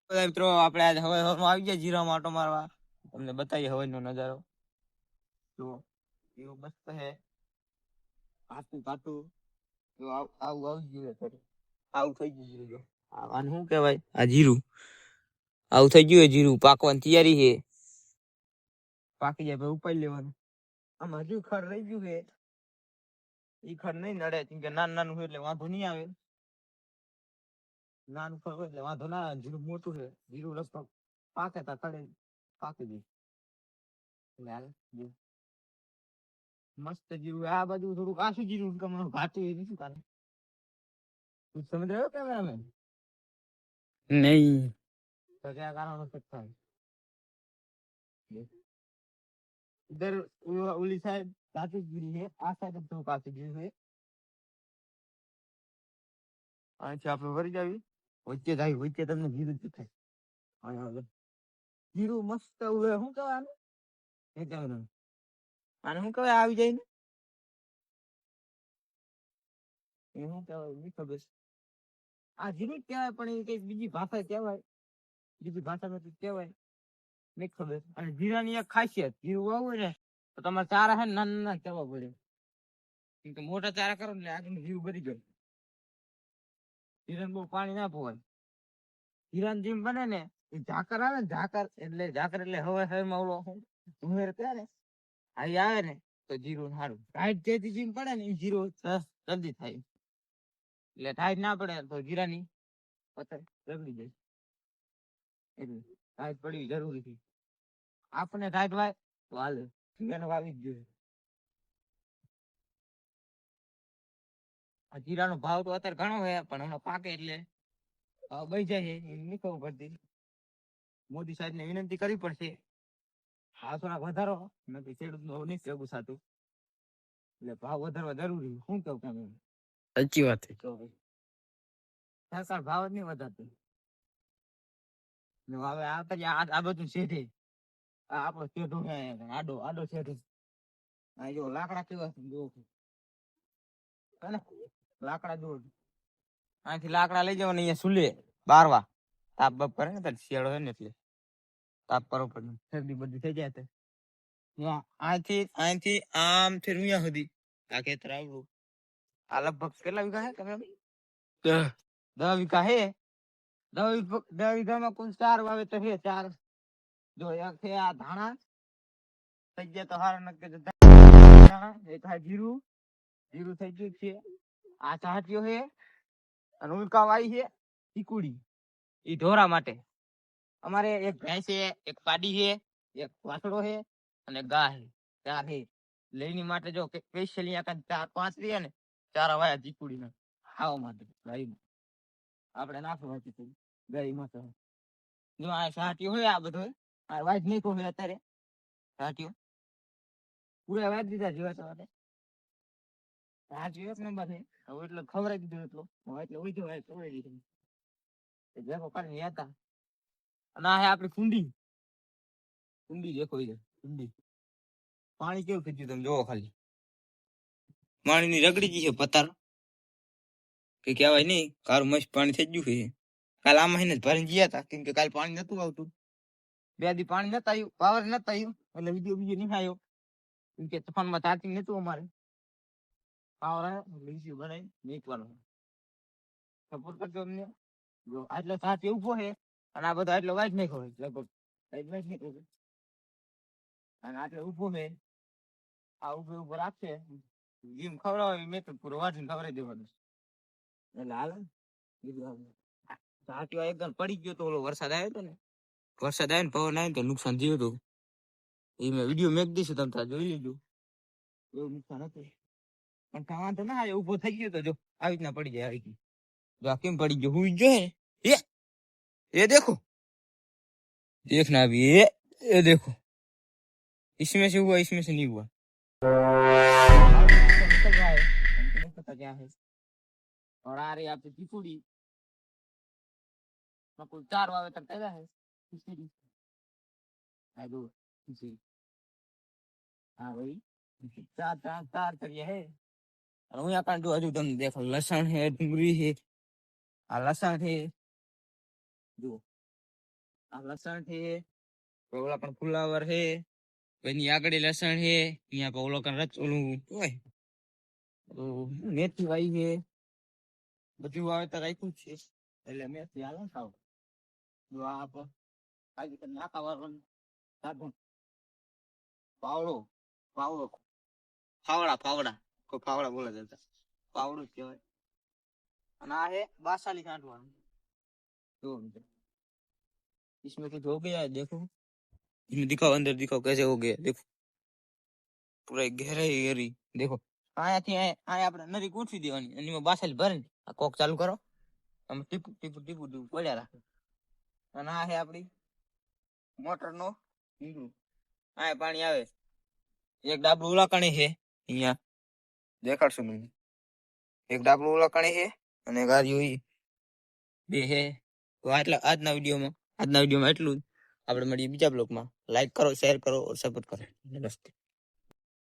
મિત્રો આપણે આજે હવે આવી ગયા જીરા માટો મારવા તમને બતાવીએ હવાનો નજારો તો એવું મસ્ત હે કાટું કાટું તો આવું આવી ગયું અત્યારે આવું થઈ ગયું જીરું જો આનું શું કહેવાય આ જીરું આવું થઈ ગયું જીરું પાકવાની તૈયારી છે પાકી જાય પછી ઉપાડી લેવાનું આમ હજુ ખર રહી ગયું છે ઈ ખર નહીં નડે કેમ કે નાનું નાનું હોય એટલે વાંધો નહીં આવે નાનું ખર હોય એટલે વાંધો ના આવે જીરું મોટું છે જીરું લગભગ પાકે તા તળે પાકી જાય એટલે હાલે મસ્ત જીરું આ બાજુ થોડુંક આછું જીરું કમળું ઘાટું એ શું કારણ તું સમજ રહ્યો કેમેરામેન નહીં તો क्या कारण हो सकता है इधर उली साइड काफी गिरी है आ साइड तो काफी गिरी है अच्छा આપણે વરી જાવી વચ્ચે જાય વચ્ચે તમને જીરું જ થાય અહીંયા જીરું મસ્ત ઉવે શું કહેવાય આને એ કહેવાય આને શું કહેવાય આવી જાય ને એ શું કહેવાય નહીં ખબર આ જીરું જ કહેવાય પણ એ કઈક બીજી ભાષા કહેવાય બીજી ભાષામાં તો કહેવાય નહીં ખબર અને જીરાની એક ખાસિયત જીરું વાવું ને તો તમારે ચારા હે ને નાના નાના કહેવા પડે કેમ કે મોટા ચારા કરો ને આગળ જીરું ભરી જાય જીરાને બહુ પાણી ના પોવાય જીરાની જેમ બને ને એ ઝાકર આવે ને ઝાકર એટલે હવે માં ઓલો ઉમેર કરે ને આવી આવે ને તો જીરું સારું ટાઈટ જેથી જીમ પડે ને એ જીરું જલ્દી થાય એટલે ટાઈટ ના પડે તો જીરાની પથ્થર રગડી જાય એટલે ટાઈટ પડવી જરૂરી છે આપણે ટાઈટ વાય તો હાલે જીરાને વાવી જ જોઈએ આ જીરાનો ભાવ તો અત્યારે ઘણો છે પણ હમણાં પાકે એટલે બઈ જાય છે નહીં ખબર પડતી મોદી સાહેબ ને વિનંતી કરવી પડશે ભાવ થોડા વધારો નથી ખેડૂત નું નહીં ભેગું થતું એટલે ભાવ વધારવા જરૂરી શું કેવું તમે સાચી વાત છે સરકાર ભાવ જ નહીં વધારતું હવે આ બધું શેઠે આપણો શેઠો આડો આડો શેઠો આ જો લાકડા કેવા જો લાકડા જો અહીંથી લાકડા લઈ જવાના અહીંયા સુલે બારવા તાપ બાપ કરે ને ત્યારે શિયાળો હોય ને એટલે તાપ કરવો પડે શરદી બધી થઈ જાય અહીંથી આમ થી રૂયા સુધી આ ખેતર આવડું આ લગભગ કેટલા વીઘા હે તમે 10 વીઘા હે 10 વીઘામાં કુલ 4 વાવેતર છે 4 જો એક છે આ ધાણા થઈ ગયા તો હારા નક્કી ધાણા એક આ જીરું થઈ ગયું છે આ ચાહતીઓ છે અને ઉલકા વાઈ છે ચીકુડી એ ઢોરા માટે અમારે એક ભેંસ છે એક પાડી છે એક વાસડો છે અને ગા છે 4 છે લઈની માટે જો સ્પેશિયલ અહીંયા 4-5 રહ્યા ને 4 વાયા ચીકુડી ના ખાવા માટે ગાય આપણે નાખવા ચીકુડી ગાય માટે જો આ ચાહતીઓ હોય આ બધો આ વાજ નહીં કહું અત્યારે ચાહતીઓ પૂરા વાજ દીધા જેવા તમારે આ જો એક નંબર છે હવે એટલે ખવડાવી દીધું એટલો એટલે ઉઈ જવાય ખવડાવી દીધું ભેગો કરીને હતા અને આ આપડી કુંડી દેખો કુંડી પાણી કેવું થઈ ગયું તમે જોવો ખાલી પાણી ની રગડી ગઈ છે પતાર કે કહેવાય નહીં કારું મસ્ત પાણી થઈ ગયું છે કાલ આમાં જ ભરીને ગયા હતા કેમ કે કાલ પાણી નતું આવતું 2 દી પાણી નતું આવ્યું પાવર નતું આવ્યું એટલે બીજો નહીં આવ્યો કેમ કે તોફાનમાં ચાર્જિંગ નતું અમારે પાવર બીજું બનાવી નીકળવાનું સપોર્ટ કરજો અમને જો આટલો સાથ ઉભો છે અને આ બધો આટલો વાઇટ નાખ્યો છે લગભગ અને આટલો ઉભો છે આ ઉભો રાખશે જેમ ખવડાવે મેં તો પૂરો વાટીને ખવડાવી દેવાનું એટલે હાલ સાચો એકદમ પડી ગયો તો ઓલો વરસાદ આવ્યો હતો ને પવન આવ્યો તો નુકસાન થયું હતું એ મેં વિડીયો મેક દઈશું તમે જોઈ લેજો એવું નુકસાન હતું પણ વાંધો ના આવે ઉભો થઈ ગયો તો જો આવી રીતના પડી જાય આવી जो आके पड़ी जो हुई जो है ये देखो देखना अभी ये देखो इसमें से हुआ इसमें से नहीं हुआ निकल रहा है हमको नहीं पता क्या है और आ रही आपकी चिकुड़ी कुल 4 वावेतर કર્યા है हाँ भाई 4 કર્યા है और હું यहाँ जो हजू तुम देखो लसण है डूंगरी है આ લસણ છે જો આ લસણ છે, ઓલા પણ ફુલાવર છે, એની આગળ લસણ છે, અહીંયા પર ઓલો રચ ઓલું હોય મેથી વાઈ છે, બધું વાવેતર રાખ્યું છે. એટલે મેથી હાલ ખાવ જો આપ આજે નાખા વાળવાનું સાધન પાવડો પાવડો ફાવડા ફાવડા કોઈ ફાવડા બોલે જતા પાવડો જ કહેવાય. અને આ है बासाली काटવાનું तो इसमें कुछ हो गया है देखो, इसमें दिखाओ अंदर दिखाओ कैसे हो गया देखो पूरा गहराई गहरी देखो. આયાથી આયા આપણે નરી ગોઠવી દેવાની અને એમાં બાસાલી ભરીને આ કોક ચાલુ કરો આમ ટીપુ ટીપુ ટીપુ ટીપુ પડ્યા રાખે. અને આ છે આપડી મોટર નો હીરું. આ પાણી આવે એક ડાબલું ઉલાકાણી છે અહીંયા દેખાડશું તમને. એક ડાબલું ઉલાકાણી છે અને ગાડીઓ બે છે. તો આજના વિડીયોમાં એટલું જ. આપણે મળીએ બીજા બ્લોગમાં. લાઈક કરો, શેર કરો और સપોર્ટ કરો. નમસ્તે.